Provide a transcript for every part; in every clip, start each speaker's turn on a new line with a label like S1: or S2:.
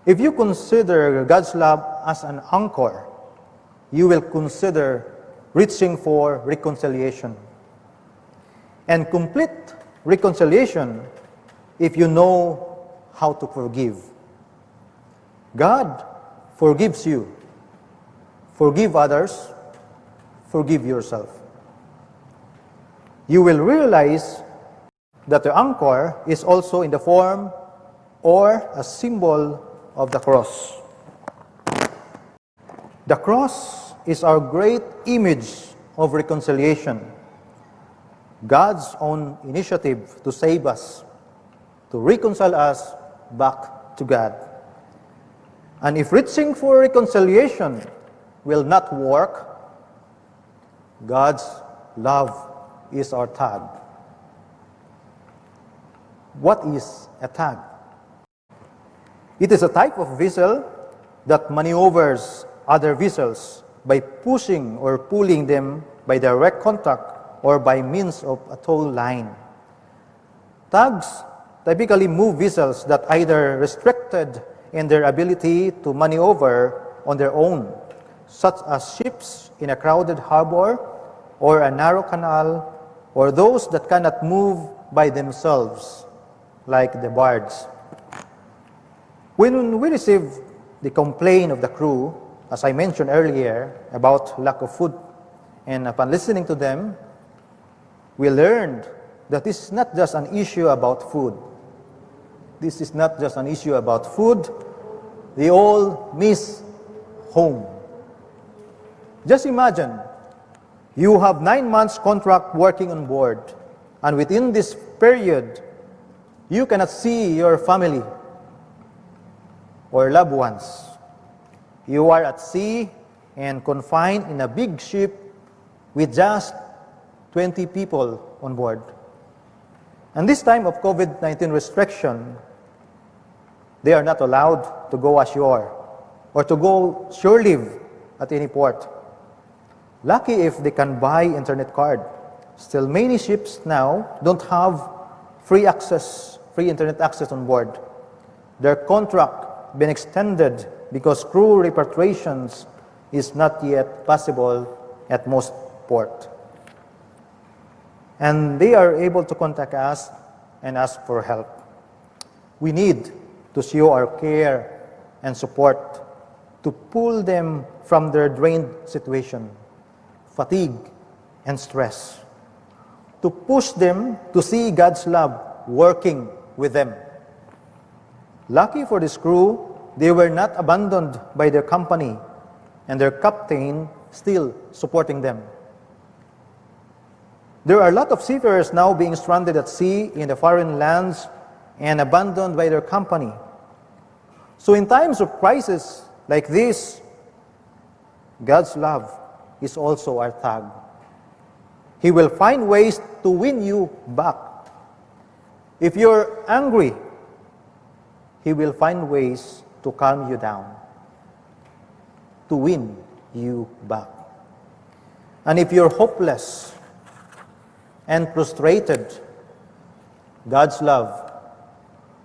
S1: If you consider God's love as an anchor, you will consider reaching for reconciliation. And complete reconciliation if you know how to forgive. God forgives you. Forgive others. Forgive yourself. You will realize that the anchor is also in the form or a symbol of the cross. The cross is our great image of reconciliation. God's own initiative to save us, to reconcile us back to God. And if reaching for reconciliation will not work, God's love is our tag. What is a tag? It is a type of vessel that maneuvers other vessels by pushing or pulling them by direct contact or by means of a tow line. Tags typically move vessels that either restricted in their ability to maneuver on their own, such as ships in a crowded harbor or a narrow canal, or those that cannot move by themselves, like the barges. When we receive the complaint of the crew, as I mentioned earlier, about lack of food, and upon listening to them, we learned that this is not just an issue about food. This is not just an issue about food. They all miss home. Just imagine, you have 9 months contract working on board, and within this period, you cannot see your family or loved ones. You are at sea and confined in a big ship with just 20 people on board. And this time of COVID-19 restriction, they are not allowed to go ashore or to go shore leave at any port. Lucky if they can buy internet card. Still, many ships now don't have free internet access on board. Their contract been extended because crew repatriations is not yet possible at most port. And they are able to contact us and ask for help. We need to show our care and support to pull them from their drained situation, fatigue, and stress, to push them to see God's love working with them. Lucky for this crew, they were not abandoned by their company, and their captain still supporting them. There are a lot of seafarers now being stranded at sea in the foreign lands and abandoned by their company. So in times of crisis like this, God's love is also our tag. He will find ways to win you back. If you're angry, He will find ways to calm you down, to win you back. And if you're hopeless and frustrated, God's love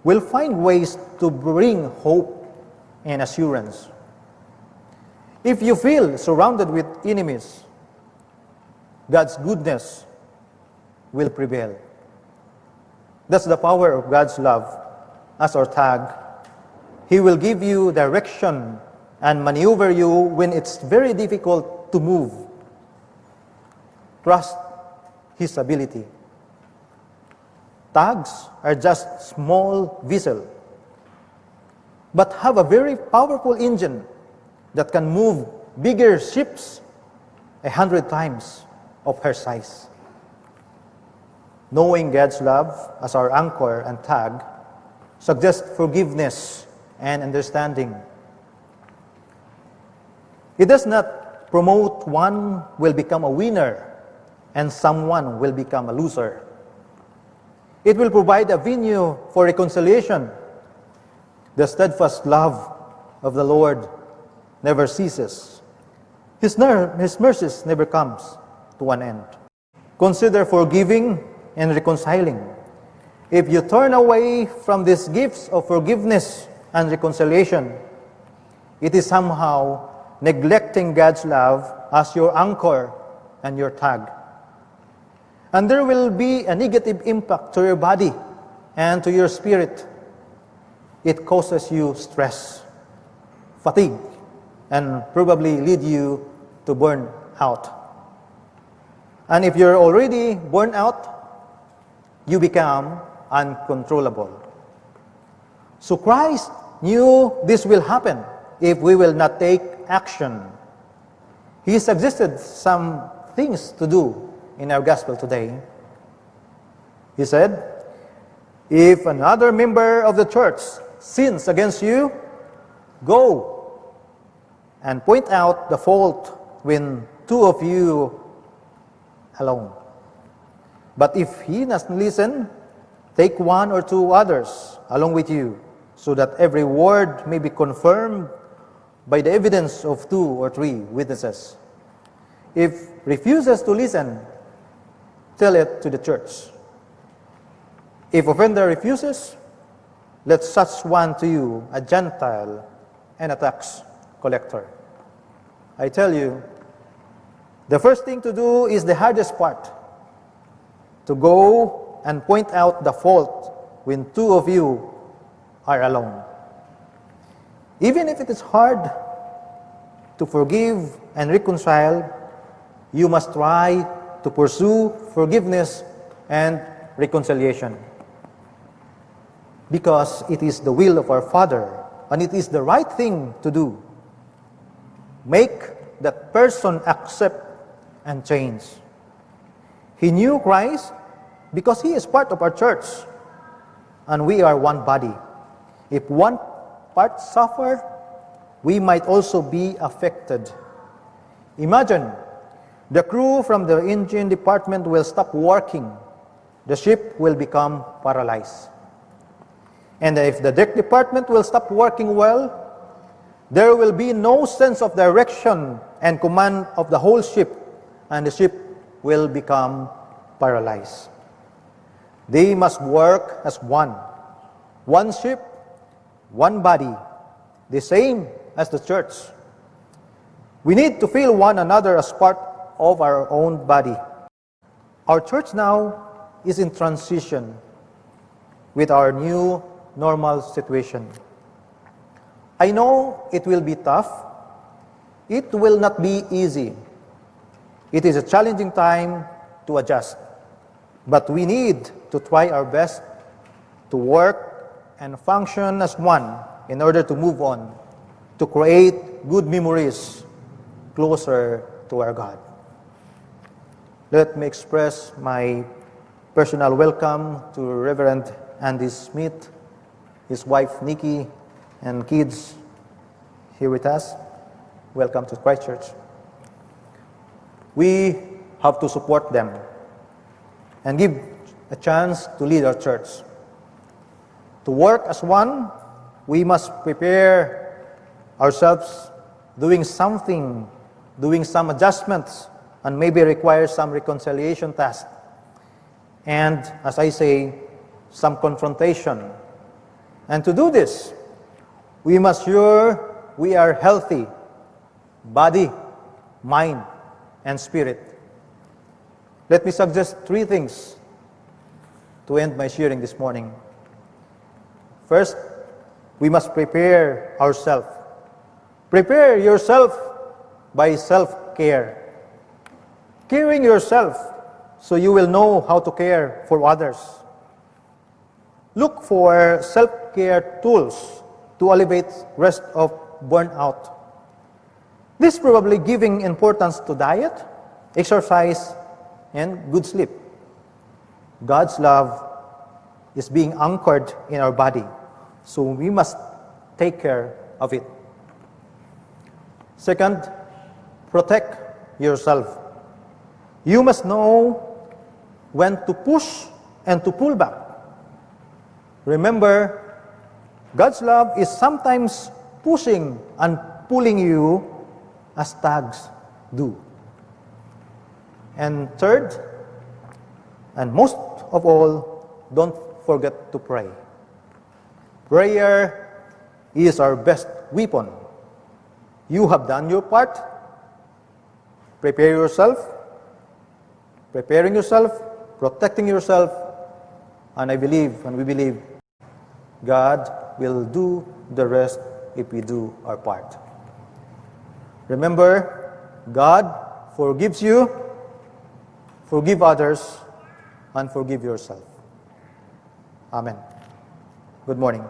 S1: will find ways to bring hope and assurance. If you feel surrounded with enemies, God's goodness will prevail. That's the power of God's love as our tag. He will give you direction and maneuver you when it's very difficult to move. Trust His ability. Tags are just small vessels, but have a very powerful engine that can move bigger ships 100 times of her size. Knowing God's love as our anchor and tag suggests forgiveness and understanding. It does not promote one will become a winner and someone will become a loser. It will provide a venue for reconciliation. The steadfast love of the Lord never ceases. His mercies never comes to an end. Consider forgiving and reconciling. If you turn away from these gifts of forgiveness and reconciliation, it is somehow neglecting God's love as your anchor and your tag. And there will be a negative impact to your body and to your spirit. It causes you stress, fatigue, and probably lead you to burn out. And if you're already burned out, you become uncontrollable. So Christ knew this will happen if we will not take action. He suggested some things to do in our gospel today. He said, if another member of the church sins against you, go and point out the fault when two of you alone. But if he doesn't listen, take one or two others along with you, so that every word may be confirmed by the evidence of 2 or 3 witnesses. If refuses to listen, tell it to the church. If offender refuses, let such one to you a Gentile and a tax collector. I tell you, the first thing to do is the hardest part, to go and point out the fault when 2 of you are alone. Even if it is hard to forgive and reconcile, you must try to pursue forgiveness and reconciliation. Because it is the will of our Father, and it is the right thing to do. Make that person accept and change. He knew Christ because he is part of our church, and we are one body. If one part suffer, we might also be affected. Imagine, the crew from the engine department will stop working. The ship will become paralyzed. And if the deck department will stop working well, there will be no sense of direction and command of the whole ship, and the ship will become paralyzed. They must work as one. One ship, one body, the same as the church. We need to feel one another as part of our own body. Our church now is in transition with our new normal situation. I know it will be tough. It will not be easy. It is a challenging time to adjust. But we need to try our best to work and function as one in order to move on, to create good memories closer to our God. Let me express my personal welcome to Reverend Andy Smith, his wife Nikki, and kids here with us. Welcome to Christ Church. We have to support them and give a chance to lead our church. To work as one, we must prepare ourselves doing some adjustments, and maybe require some reconciliation task. And as I say, some confrontation. And to do this, we must ensure we are healthy, body, mind, and spirit. Let me suggest 3 things to end my sharing this morning. First, we must prepare ourselves. Prepare yourself by self-care. Caring yourself so you will know how to care for others. Look for self-care tools to alleviate rest of burnout. This probably giving importance to diet, exercise, and good sleep. God's love is being anchored in our body, so we must take care of it. Second, protect yourself. You must know when to push and to pull back. Remember, God's love is sometimes pushing and pulling you as tags do. And third, and most of all, don't forget to pray. Prayer is our best weapon. You have done your part. Preparing yourself, protecting yourself, and I believe, and we believe, God will do the rest if we do our part. Remember, God forgives you, forgive others, and forgive yourself. Amen. Good morning.